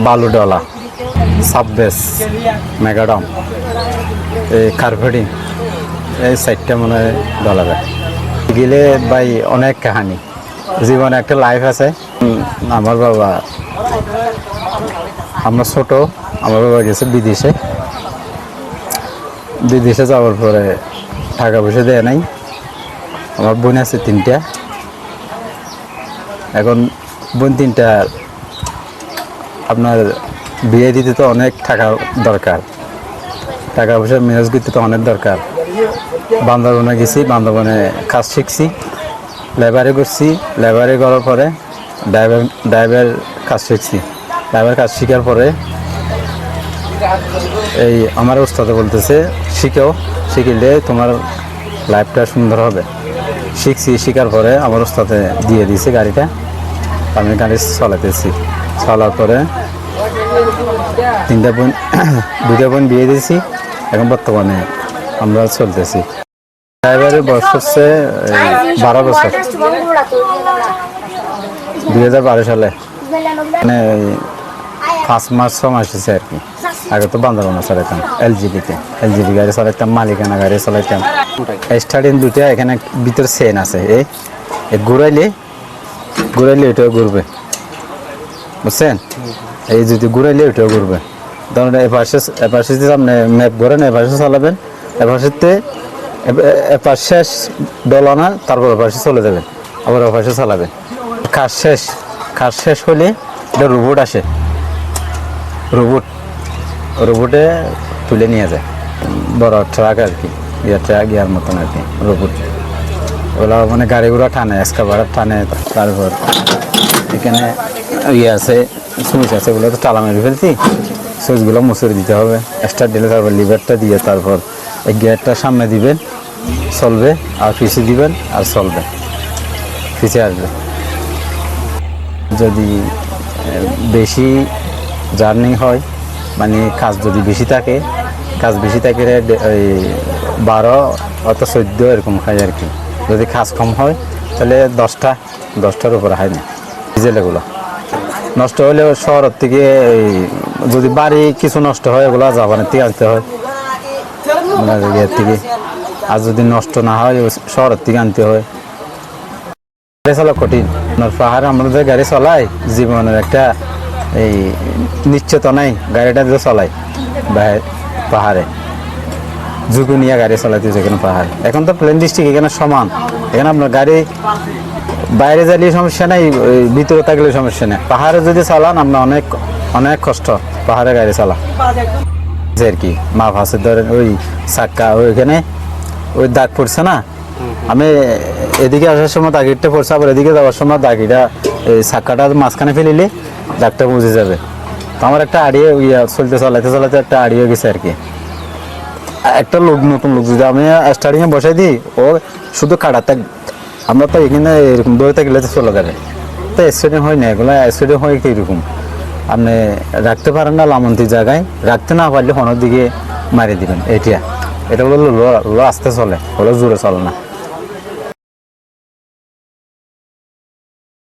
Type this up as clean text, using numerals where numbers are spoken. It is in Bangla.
বালুডলা, সাববেস, মেগাডম, এই কার্পেটিং, এই 4টা মনে হয় ডলা যায়। গেলে ভাই অনেক কাহানি, জীবনে একটা লাইফ আছে। আমার বাবা, আমরা ছোট, আমার বাবা গেছে বিদেশে যাওয়ার পরে টাকা পয়সা দেয় নাই। আমার বোন আছে 3টা। এখন বোন 3টা আপনার বিয়ে দিতে তো অনেক টাকা দরকার, টাকা পয়সা ম্যানেজ করতে তো অনেক দরকার। বান্দরবনে গেছি, বান্দরবনে কাজ শিখছি, লেবারে করছি, লেবারে করার পরে ড্রাইভার কাজ শিখছি। ড্রাইভার কাজ শেখার পরে এই আমার উস্তাদে বলতেছে শিখিলে তোমার লাইফটা সুন্দর হবে। শিখার পরে আমার উস্তাদে দিয়ে দিয়েছে গাড়িটা, আমি গাড়ি চালাতেছি। চলার পরে 2টা বোন বিয়ে দিয়েছি। এখন বর্তমানে আমরা চলতেছি। ড্রাইভারের বয়স হচ্ছে 12 বছর, 2012 সালে, মানে 5 মাস 6 মাস হয়েছে আর কি। আগে তো বান্দরবনে চালাইতাম, এলজিডি গাড়ি চালাইতাম, মালিকানা গাড়ি চালাইতাম। স্টার্টিং 2টা এখানে ভিতরে চেন আছে, এই ঘুরাইলে ওইটাও ঘুরবে, বুঝছেন? এই যদি ঘুরাইলে ওইটাও ঘুরবে। ধরুন এপাশে আপনি ম্যাপ ঘোরেন, এপাশে চালাবেন, এপাশ শেষ ডলানা, তারপর এপাশে চলে যাবেন, আবার এপাশে চালাবেন। কাজ শেষ হলে একটা রোবট আসে, রোবটে তুলে নিয়ে যায়। বড় ট্রাক আর কি, ট্রাক ইয়ার মতন আর কি রোবট। ওগুলো মানে গাড়িগুলো টানে, এক্সকাভার টানে। তারপর এখানে আছে, সুইচ আছে, ওগুলো তো তালা মেরে ফেলছি, সুইচগুলো মুছে দিতে হবে। স্টার্ট দিলে তারপর লিভারটা দিয়ে তারপর এই গিয়ারটা সামনে দিবেন, চলবে, আর পিছিয়ে দিবেন আর চলবে, পিছিয়ে আসবে। যদি বেশি জার্নি হয়, মানে কাজ যদি বেশি থাকে, ওই 12 অত 14 এরকম খায় আর কি। যদি কাজ কম হয় তাহলে 10টার উপরে হয় না। ডিজেল নষ্ট হলে শহরের থেকে, যদি বাড়ি কিছু নষ্ট হয় ওগুলো জাপানের থেকে আনতে হয়, ইয়ের থেকে। আর যদি নষ্ট না হয় শহরের থেকে আনতে হয়। গাড়ি চলা কঠিন। পাহাড়ে আমরা যে গাড়ি চলাই, জীবনের একটা এই নিশ্চয়তা নাই গাড়িটা যে চলাই পাহাড়ে, ঝুঁকি নিয়ে গাড়ি চালাতে যেখানে পাহাড়। এখন তো প্লেন ডিস্ট্রিক্ট, এখানে সমান। এখানে আপনার গাড়ি বাইরে যাইলে সমস্যা নাই, ভিতরে থাকলে সমস্যা নেই। পাহাড়ে যদি চালান আপনার অনেক কষ্ট, পাহাড়ে গাড়ি চালা আর কি। মাপ আছে, ধরেন ওই চাক্কা ওইখানে ওই দাগ পড়ছে না, আমি এদিকে আসার সময় দাগিটা পড়ছে, আবার এদিকে যাওয়ার সময় দাগিটা, এই চাক্কাটা মাঝখানে ফেলিলে দাগটা বুঝে যাবে। তো আমার একটা আড়িয়ে চালাতে একটা আড়িয়ে গেছে আর কি। একটা নতুন লোক যদি আমি স্টার্টিংয়ে বসাই দিই, ও শুধু কাটাতে, আমরা তো এখানে এরকম দৌড়ে থাকলে চলে যাবে। তো অ্যাক্সিডেন্ট হয় না, এগুলো অ্যাক্সিডেন্ট হয় কীরকম, আপনি রাখতে পারেন না লামন্তি জায়গায়, রাখতে না পারলে হনের দিকে মারি দিবেন। এটা হলো লো আস্তে চলে, হলো জোরে চলে না।